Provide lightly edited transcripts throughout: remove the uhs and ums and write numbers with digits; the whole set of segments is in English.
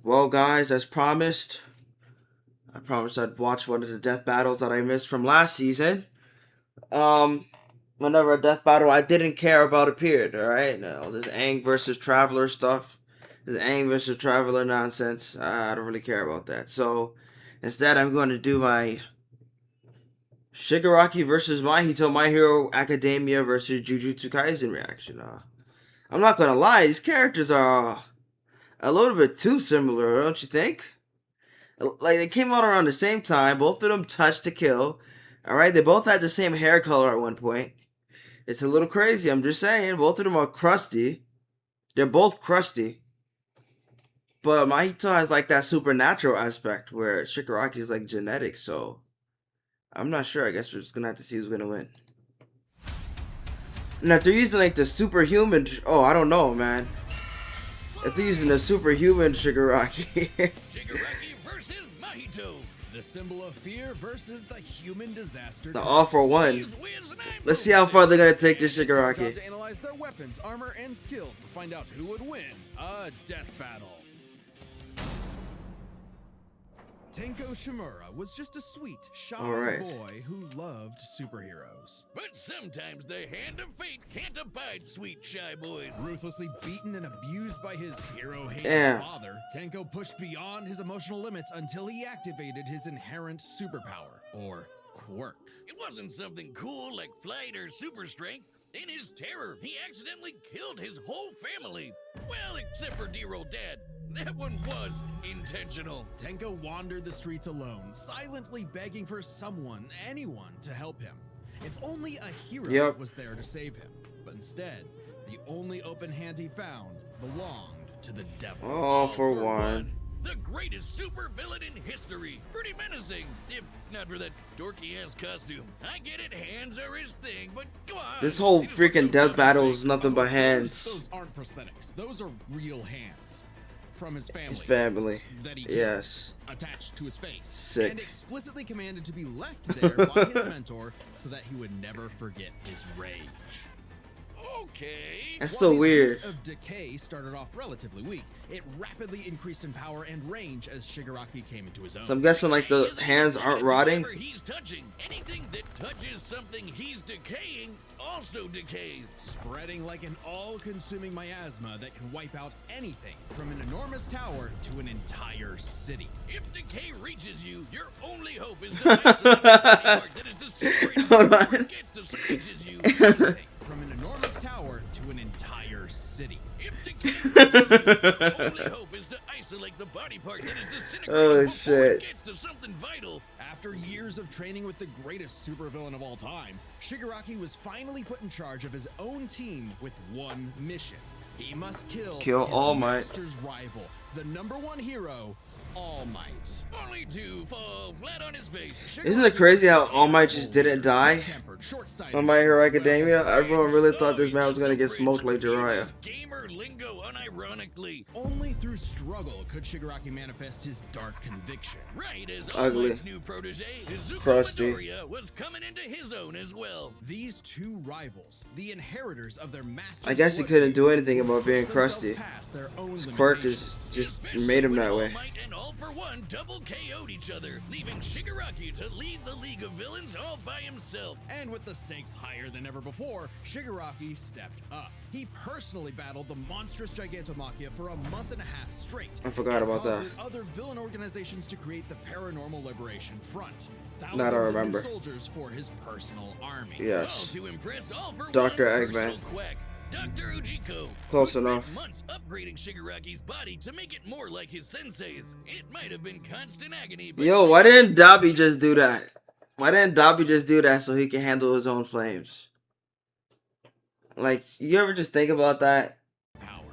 Well, guys, as promised, I promised I'd watch one of the death battles that I missed from last season. Um, Whenever a death battle I didn't care about appeared, alright? No, this Aang versus Traveler stuff. This Aang versus Traveler nonsense. I don't really care about that. So, instead, I'm going to do my Shigaraki versus Mahito, My Hero Academia versus Jujutsu Kaisen reaction. I'm not going to lie, these characters are a little bit too similar, don't you think? Like, they came out around the same time. Both of them touched to kill. Alright, they both had the same hair color at one point. It's a little crazy, I'm just saying. Both of them are crusty. They're both crusty. But Mahito has like that supernatural aspect where Shigaraki is like genetic, so I'm not sure. I guess we're just gonna have to see who's gonna win. And if they're using like the superhuman, oh, I don't know, man. If they're using the superhuman Shigaraki. Shigaraki versus Mahito. The symbol of fear versus the human disaster. The all for one. Let's see how far they're gonna take this Shigaraki. To analyze their weapons, armor, and skills to find out who would win a death battle. Tenko Shimura was just a sweet, shy boy who loved superheroes. But sometimes the hand of fate can't abide sweet, shy boys. Ruthlessly beaten and abused by his hero-hating father, Tenko pushed beyond his emotional limits until he activated his inherent superpower, or quirk. It wasn't something cool like flight or super strength. In his terror, he accidentally killed his whole family. Well, except for dear old dad. That one was intentional. Tenko wandered the streets alone, silently begging for someone, anyone, to help him. If only a hero was there to save him. But instead, the only open hand he found belonged to the devil. All for one. The greatest supervillain in history. Pretty menacing, if not for that dorky-ass costume. I get it, hands are his thing, but come on. This whole freaking death battle is nothing but hands. Those aren't prosthetics. Those are real hands. From his family. His family. That he attached to his face. Sick. And explicitly commanded to be left there by his mentor so that he would never forget his rage. Okay. That's so weird. His use of decay started off relatively weak. It rapidly increased in power and range as Shigaraki came into his own. So I'm guessing like the hands aren't rotting. He's touching. Anything that touches something he's decaying also decays, spreading like an all-consuming miasma that can wipe out anything from an enormous tower to an entire city. If decay reaches you, your only hope is to isolate the body part that is disintegrating before it gets to reaches you. From an enormous tower to an entire city. If decay reaches you, your only hope is to isolate the body part that is disintegrating before it gets to something vital. After years of training with the greatest supervillain of all time, Shigaraki was finally put in charge of his own team with one mission. He must kill All his Might. master's rival, the #1 hero, All Might. Only to fall flat on his face. Isn't it crazy how All Might just didn't die on My Hero Academia? Everyone really thought this man was gonna get smoked like Jiraiya. Gamer lingo unironically. Only through struggle could Shigaraki manifest his dark conviction. Right as All Might's new protege, Izuku Midoriya, was coming into his own as well. These two rivals, the inheritors of their master's I guess he couldn't do anything about being crusty. His quirk is just made him that way. And All for One double KO'd each other, leaving Shigaraki to lead the League of Villains all by himself. And with the stakes higher than ever before, Shigaraki stepped up. He personally battled the monstrous Gigantomachia for a month and a half straight. I forgot about that. Other villain organizations to create the Paranormal Liberation Front. Not I remember. Soldiers for his personal army. Yes. All to impress All for Dr. One's Eggman. personal quack, Dr. Ujiko. Close enough. Months upgrading Shigaraki's body to make it more like his sensei's. It might have been constant agony, but Yo, why didn't Dabi just do that? Why didn't Dabi just do that so he can handle his own flames? Like, you ever just think about that?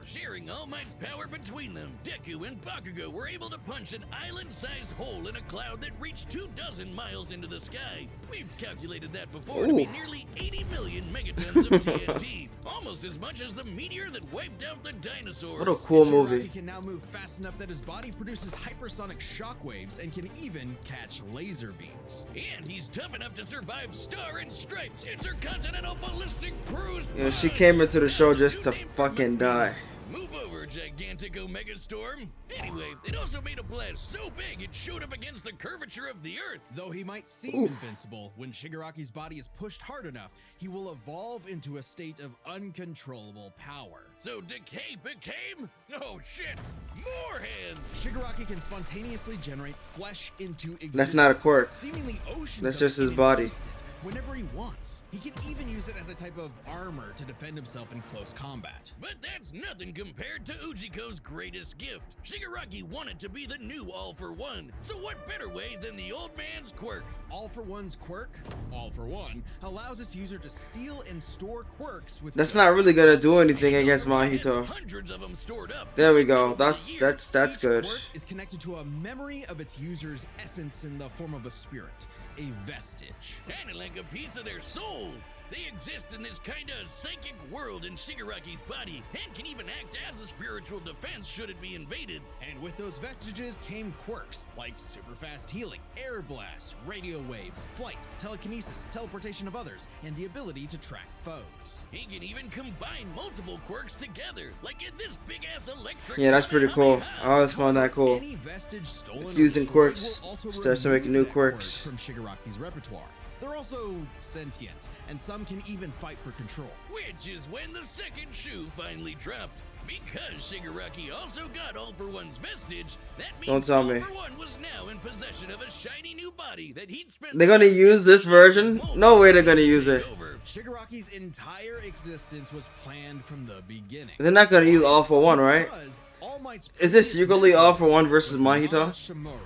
Sharing All Might's power between them, Deku and Bakugo were able to punch an island-sized hole in a cloud that reached 24 miles into the sky. We've calculated that before to be nearly 80 million megatons of TNT, almost as much as the meteor that wiped out the dinosaurs. What a cool movie. He can now move fast enough that his body produces hypersonic shockwaves and can even catch laser beams. And he's tough enough to survive Star and Stripes intercontinental ballistic cruise. You know, she came into the show just to fucking die. Move over, gigantic Omega Storm. Anyway, it also made a blast so big it showed up against the curvature of the Earth. Though he might seem invincible, when Shigaraki's body is pushed hard enough, he will evolve into a state of uncontrollable power. So Decay became? Oh shit, more hands! Shigaraki can spontaneously generate flesh into existence. That's not a quirk. Seemingly oceans That's of just it his in body. existence. Whenever he wants. He can even use it as a type of armor to defend himself in close combat. But that's nothing compared to Ujiko's greatest gift. Shigaraki wanted to be the new All-for-One, so what better way than the old man's quirk? All-for-One's quirk, All-for-One, allows its user to steal and store quirks with... That's not really gonna do anything against Mahito. Hundreds of them stored up. There we go. That's Each good. quirk is connected to a memory of its user's essence in the form of a spirit. A vestige. Kinda like a piece of their soul. They exist in this kinda psychic world in Shigaraki's body and can even act as a spiritual defense should it be invaded. And with those vestiges came quirks like super fast healing, air blasts, radio waves, flight, telekinesis, teleportation of others, and the ability to track foes. He can even combine multiple quirks together, like in this big ass electric. Yeah, that's pretty cool. I always found that cool. Any vestige stolen Fusing or destroyed quirks will also starts to remove make new that quirk quirks. from Shigaraki's repertoire. They're also sentient, and some can even fight for control. Which is when the second shoe finally dropped. Because Shigaraki also got All-for-One's vestige, that means Don't tell me. All-for-One was now in possession of a shiny new body that he'd spent... They're gonna use this version? No way they're gonna use it. Shigaraki's entire existence was planned from the beginning. They're not gonna use All-for-One, right? Because All Might's Is this previous secretly mentor All-for-One versus was Mahito? Shimura,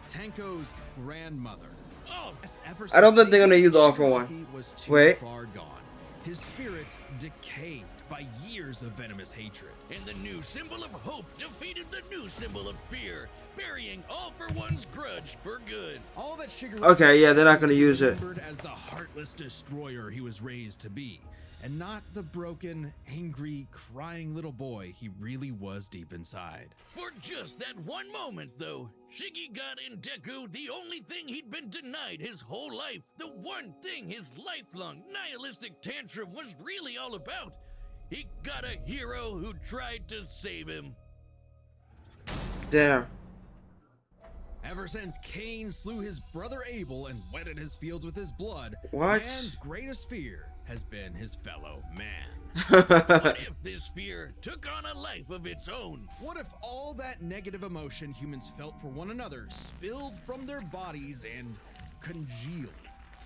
Tenko's grandmother. I don't think they're gonna use All-for-One. Wait. Far gone. His spirit decayed by years of venomous hatred. And the new symbol of hope defeated the new symbol of fear, burying All-for-One's grudge for good. All that Shigaraki Okay, yeah, they're not gonna use it. remembered as the heartless destroyer he was raised to be, and not the broken, angry, crying little boy he really was deep inside. For just that one moment, though, Shiggy got in Deku the only thing he'd been denied his whole life, the one thing his lifelong nihilistic tantrum was really all about. He got a hero who tried to save him. Damn. Ever since Cain slew his brother Abel and wetted his fields with his blood, What? man's greatest fear has been his fellow man. What if this fear took on a life of its own? What if all that negative emotion humans felt for one another spilled from their bodies and congealed,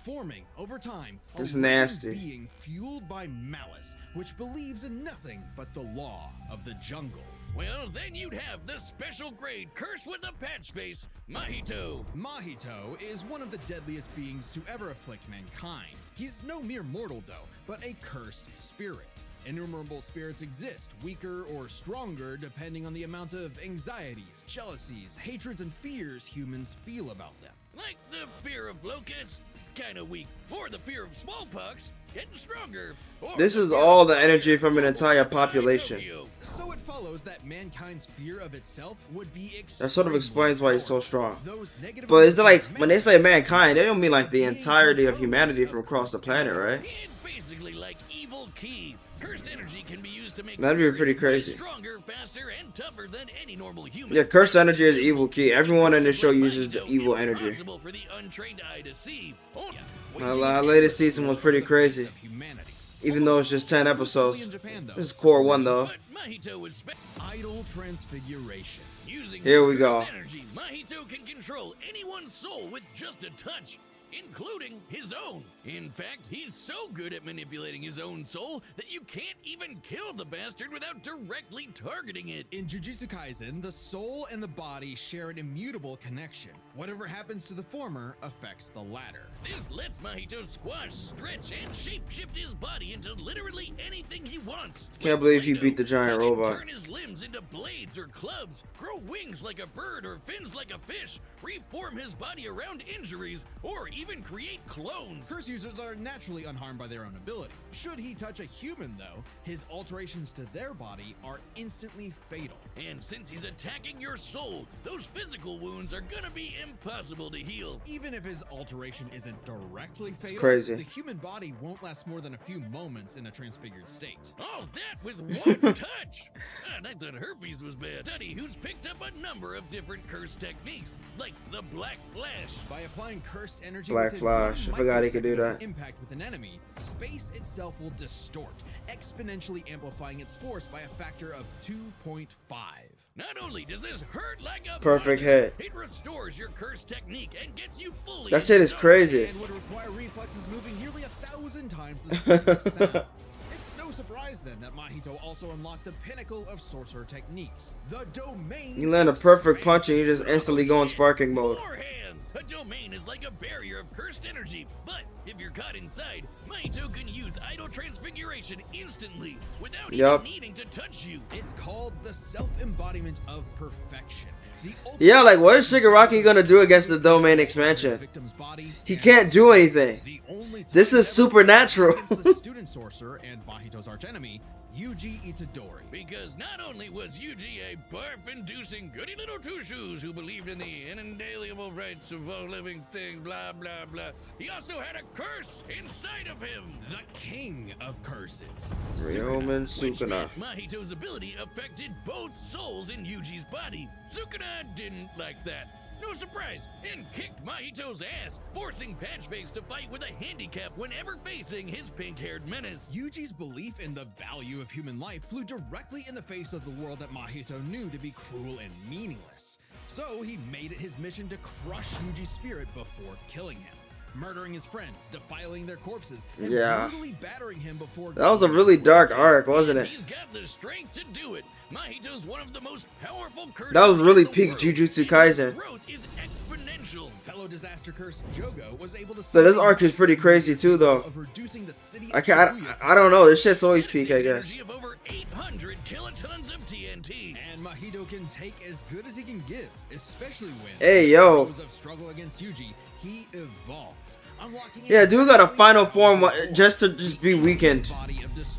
forming over time a It's living nasty. being fueled by malice, which believes in nothing but the law of the jungle? Well, then you'd have the special grade curse with a patch face, Mahito. Mahito is one of the deadliest beings to ever afflict mankind. He's no mere mortal, though, but a cursed spirit. Innumerable spirits exist, weaker or stronger depending on the amount of anxieties, jealousies, hatreds, and fears humans feel about them. Like the fear of locusts, kinda weak, or the fear of smallpox, getting stronger. Or This the is fear all of the energy from an global entire warming by population. Tokyo. So it follows that mankind's fear of itself would be That sort of explains why he's so strong. Those negative But is it like, emotions when they say mankind, they don't mean like the entirety of humanity from across the planet, right? It's basically like evil key. Cursed energy can be used to make That'd be pretty spirits crazy. stronger, faster, and tougher than any normal human. Yeah, cursed energy is evil key. Everyone in this show uses the evil energy. Impossible for the untrained eye to see. My latest season was pretty crazy. Even though it's just 10 episodes. This is core 1 though. Idle transfiguration. Using Here this we go. cursed energy, Mahito can control anyone's soul with just a touch, including his own. In fact, he's so good at manipulating his own soul that you can't even kill the bastard without directly targeting it. In Jujutsu Kaisen, the soul and the body share an immutable connection. Whatever happens to the former affects the latter. This lets Mahito squash, stretch, and shape-shift his body into literally anything he wants. Can't believe he beat the giant He can robot. turn his limbs into blades or clubs, grow wings like a bird or fins like a fish, reform his body around injuries, or even create clones. Curse users are naturally unharmed by their own ability. Should he touch a human, though, his alterations to their body are instantly fatal. And since he's attacking your soul, those physical wounds are gonna be impossible to heal. Even if his alteration isn't directly fatal, crazy. the human body won't last more than a few moments in a transfigured state. All that with one touch! And I thought herpes was bad. Study who's picked up a number of different curse techniques, like the Black Flash. By applying cursed energy, Black Flash. I forgot he could do that. Impact with an enemy, space itself will distort, exponentially amplifying its force by a factor of 2.5. Not only does this hurt like a perfect hit, it restores your curse technique and gets you fully. That shit is crazy. And would require reflexes moving nearly 1,000 times the speed of sound. It's no surprise then that Mahito also unlocked the pinnacle of sorcerer techniques, the domain. You land a perfect punch and you just instantly go in sparking mode. More hands. A domain is like a barrier of cursed energy, but if you're caught inside, Mahito can use idle transfiguration instantly without even needing to touch you. It's called the self-embodiment of perfection. Yeah, like what is Shigaraki gonna do against the domain expansion? He can't do anything. This is supernatural. The student sorcerer and Mahito's archenemy, Yuji Itadori. Because not only was Yuji a barf-inducing goody little two-shoes who believed in the inalienable rights of all living things, blah, blah, blah, he also had a curse inside of him. The king of curses. Ryomen Sukuna. Mahito's ability affected both souls in Yuji's body. Sukuna didn't like that. No surprise, and kicked Mahito's ass, forcing Patchface to fight with a handicap whenever facing his pink-haired menace. Yuji's belief in the value of human life flew directly in the face of the world that Mahito knew to be cruel and meaningless. So he made it his mission to crush Yuji's spirit before killing him, murdering his friends, defiling their corpses, and brutally battering him before. That was a really dark arc, wasn't it? He's got the strength to do it. Mahito's one of the most powerful curses. That was really peak Jujutsu Kaisen. Growth is exponential. Fellow disaster curse Jogo was able to. So this arc is pretty crazy too, though. I don't know. This shit's always peak, I guess. Of over 800 kilotons of TNT, and Mahito can take as good as he can give, especially when. Hey yo. Of struggle against Yuji, he evolved. Yeah, dude got a final form just to be weakened.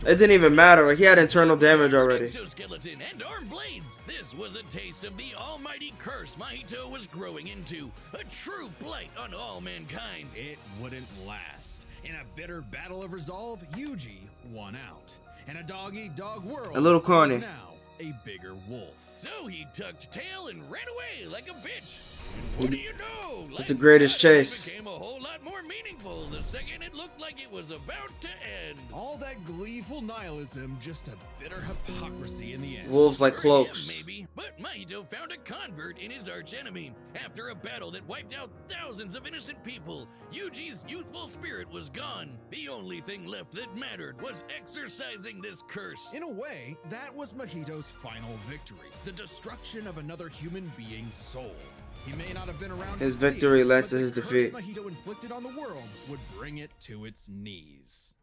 It didn't even matter. Like, he had internal damage already. Exoskeleton and arm blades. This was a taste of the almighty curse Mahito was growing into. A true blight on all mankind. It wouldn't last. In a bitter battle of resolve, Yuji won out. In a dog-eat-dog world, a little corny. Now a bigger wolf. So he tucked tail and ran away like a bitch. What do you know? It's the greatest chase. Became a whole lot more meaningful the second it looked like it was about to end. All that gleeful nihilism, just a bitter hypocrisy in the end. Wolves like cloaks. Maybe, but Mahito found a convert in his archenemy. After a battle that wiped out thousands of innocent people, Yuji's youthful spirit was gone. The only thing left that mattered was exorcising this curse. In a way, that was Mahito's final victory. The destruction of another human being's soul. He may not have been around. His victory led to his defeat. Mahito inflicted on the world would bring it to its knees.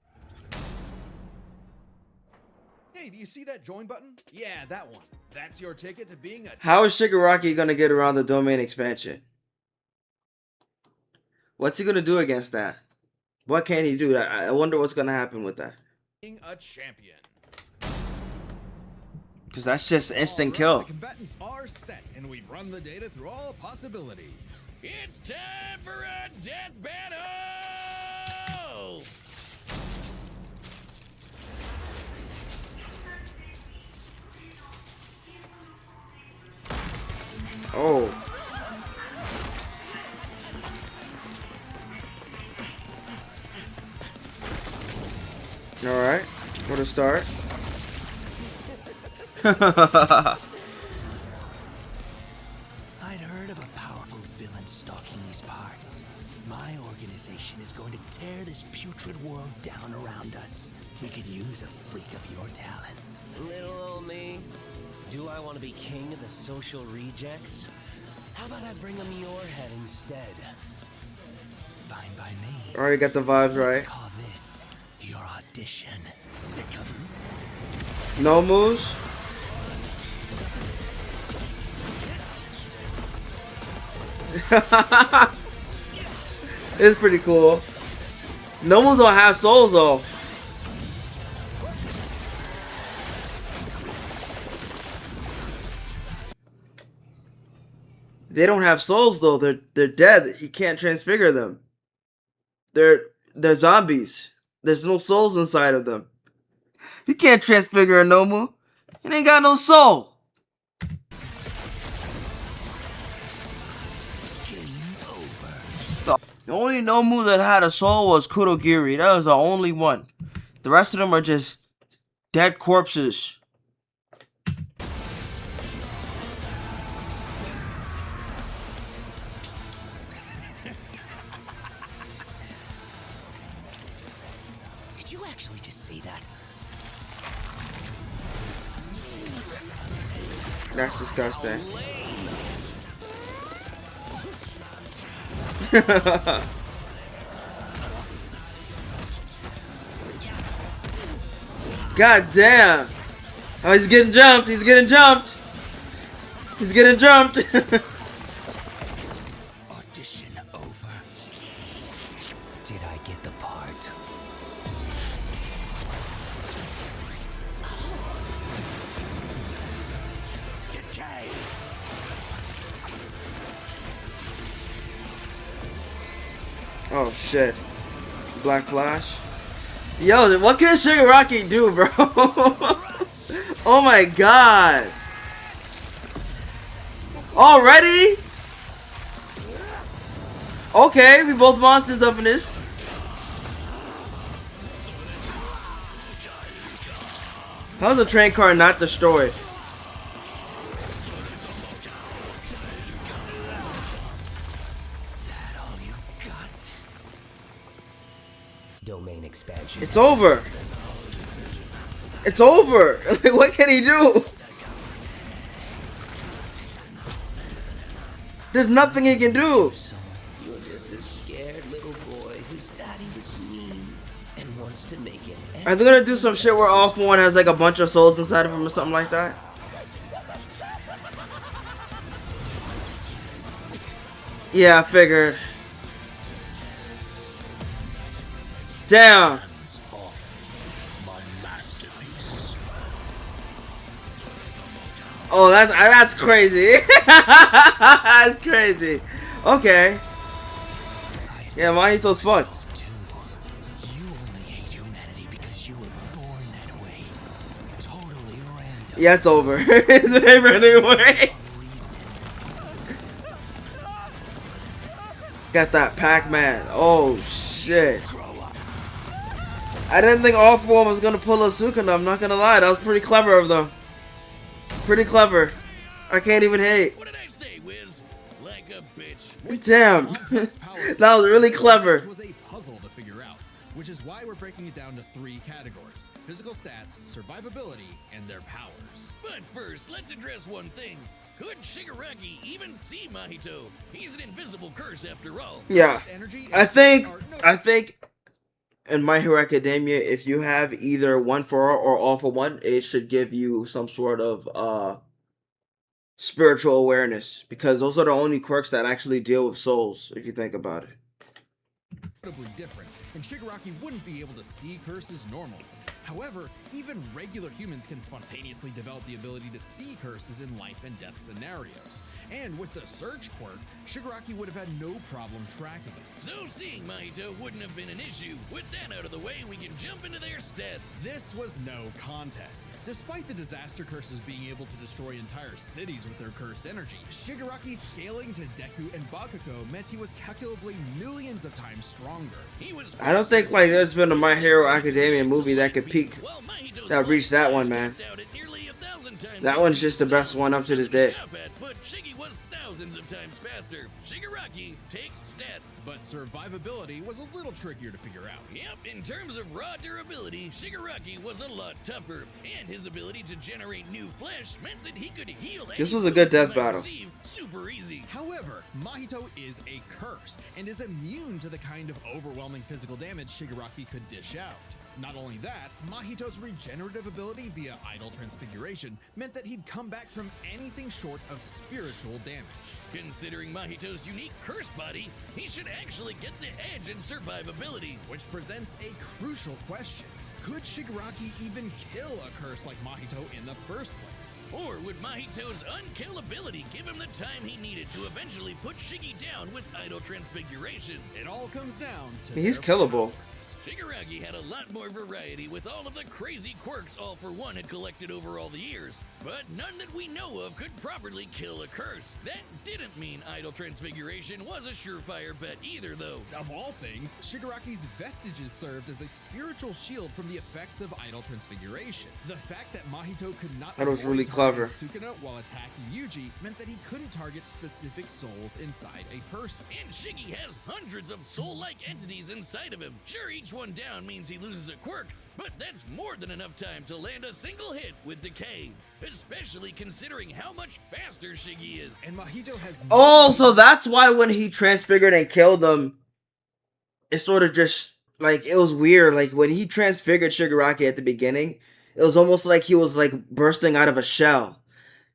Hey, do you see that join button? Yeah, that one. That's your ticket to being a. How is Shigaraki gonna get around the domain expansion? What's he gonna do against that? What can he do? I wonder what's gonna happen with that. Being a champion. Because that's just instant kill. The combatants are set, and we've run the data through all possibilities. It's time for a death battle! Oh. Alright. What a start. I'd heard of a powerful villain stalking these parts. My organization is going to tear this putrid world down around us. We could use a freak of your talents. Little old me. Do I want to be king of the social rejects? How about I bring them your head instead? Fine by me. Already got the vibes right. Let's call this your audition. Sickum. No moves? It's pretty cool. Nobles don't have souls though. They don't have souls though. They're dead. He can't transfigure them. They're zombies. There's no souls inside of them. You can't transfigure a Nomu. It ain't got no soul. The only Nomu that had a soul was Kurogiri. That was the only one. The rest of them are just dead corpses. Did you actually just say that? That's disgusting. God damn. Oh, he's getting jumped. He's getting jumped. He's getting jumped. Audition over. Did I get the part? Decay. Oh shit. Black Flash. Yo, what can Shigaraki do, bro? Oh my god. Already? Okay, we both monsters up in this. How's the train car not destroyed? That all you got? Domain expansion. It's over. It's over. What can he do? There's nothing he can do. You're just a scared little boy whose daddy was mean and wants to make it. Are they gonna do some shit where All For One has like a bunch of souls inside of him or something like that? Yeah, I figured. Damn. Oh, that's crazy. That's crazy. Okay. Yeah, Mahito's fucked. You only hate humanity because you were born that way. Totally random. Yeah, it's over. It's over anyway. Got that Pac-Man. Oh shit. I didn't think All For One was gonna pull a Sukuna. I'm not gonna lie. That was pretty clever of them. Pretty clever. I can't even hate. What did I say, Wiz? Like a bitch. Damn. That was really clever. Was a puzzle to figure out, which is why we're breaking it down to 3 categories: physical stats, survivability, and their powers. But first, let's address one thing. Could Shigaraki even see Mahito? He's an invisible curse after all. Yeah. Energy I think in My Hero Academia, if you have either 1 for All or All For One, it should give you some sort of spiritual awareness, because those are the only quirks that actually deal with souls, if you think about it. incredibly different, and Shigaraki wouldn't be able to see curses normally. However, even regular humans can spontaneously develop the ability to see curses in life and death scenarios. And with the search quirk, Shigaraki would have had no problem tracking it. So seeing Mahito wouldn't have been an issue. With that out of the way, we can jump into their stats. This was no contest. Despite the disaster curses being able to destroy entire cities with their cursed energy, Shigaraki's scaling to Deku and Bakugo meant he was calculably millions of times stronger. I don't think like there's been a My Hero Academia movie that could peak, that reached that one, man. That one's just the best one up to this day. But Shiggy was thousands of times faster. Shigaraki takes stats. But survivability was a little trickier to figure out. Yep, in terms of raw durability, Shigaraki was a lot tougher. And his ability to generate new flesh meant that he could heal. This was a good death battle. Super easy. However, Mahito is a curse and is immune to the kind of overwhelming physical damage Shigaraki could dish out. Not only that, Mahito's regenerative ability via idol transfiguration meant that he'd come back from anything short of spiritual damage. Considering Mahito's unique curse body, he should actually get the edge in survivability. Which presents a crucial question. Could Shigaraki even kill a curse like Mahito in the first place? Or would Mahito's unkillability give him the time he needed to eventually put Shiggy down with idol transfiguration? It all comes down to He's killable. Shigaraki had a lot more variety with all of the crazy quirks All For One had collected over all the years, but none that we know of could properly kill a curse. That didn't mean idol transfiguration was a surefire bet either, though. Of all things, Shigaraki's vestiges served as a spiritual shield from the effects of idol transfiguration. The fact that Mahito could not That was avoid really clever. targeting Sukuna while attacking Yuji meant that he couldn't target specific souls inside a person. And Shiggy has hundreds of soul-like entities inside of him. Sure, each one down means he loses a quirk, but that's more than enough time to land a single hit with Decay, especially considering how much faster Shiggy is. And Mahito has Oh, so that's why when he transfigured and killed them, it sort of just, like, it was weird. Like, when he transfigured Shigaraki at the beginning, it was almost like he was, like, bursting out of a shell.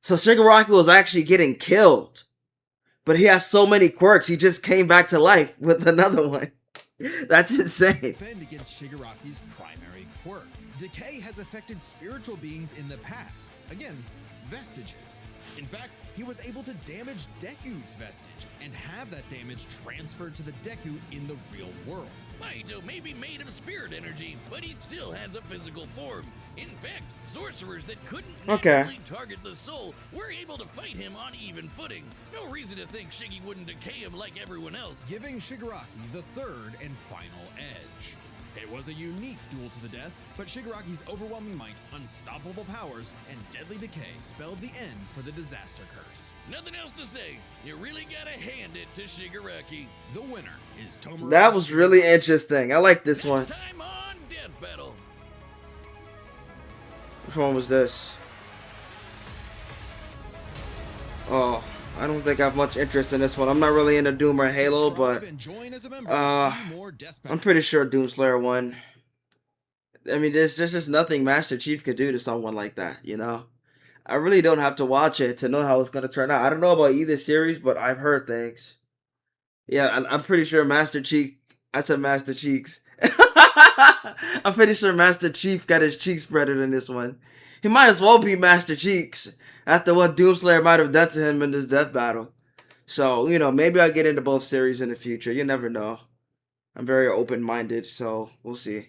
So Shigaraki was actually getting killed. But he has so many quirks, he just came back to life with another one. That's insane. Defend against Shigaraki's primary quirk. Decay has affected spiritual beings in the past. Again, vestiges. In fact, he was able to damage Deku's vestige and have that damage transferred to the Deku in the real world. Mahito may be made of spirit energy, but he still has a physical form. In fact, sorcerers that couldn't naturally target the soul were able to fight him on even footing. No reason to think Shiggy wouldn't decay him like everyone else, giving Shigaraki the third and final edge. It was a unique duel to the death, but Shigaraki's overwhelming might, unstoppable powers, and deadly decay spelled the end for the disaster curse. Nothing else to say. You really gotta hand it to Shigaraki. The winner is Tomura. That was really interesting. I like this one. Next time on Death Battle. Which one was this? Oh, I don't think I have much interest in this one. I'm not really into Doom or Halo, but I'm pretty sure Doomslayer won. I mean, there's just nothing Master Chief could do to someone like that, you know? I really don't have to watch it to know how it's going to turn out. I don't know about either series, but I've heard things. Yeah, I'm pretty sure Master Chief... I said Master Cheeks. I'm pretty sure Master Chief got his cheeks spreaded in this one. He might as well be Master Cheeks after what Doomslayer might have done to him in this death battle. So, you know, maybe I'll get into both series in the future. You never know. I'm very open-minded, so we'll see.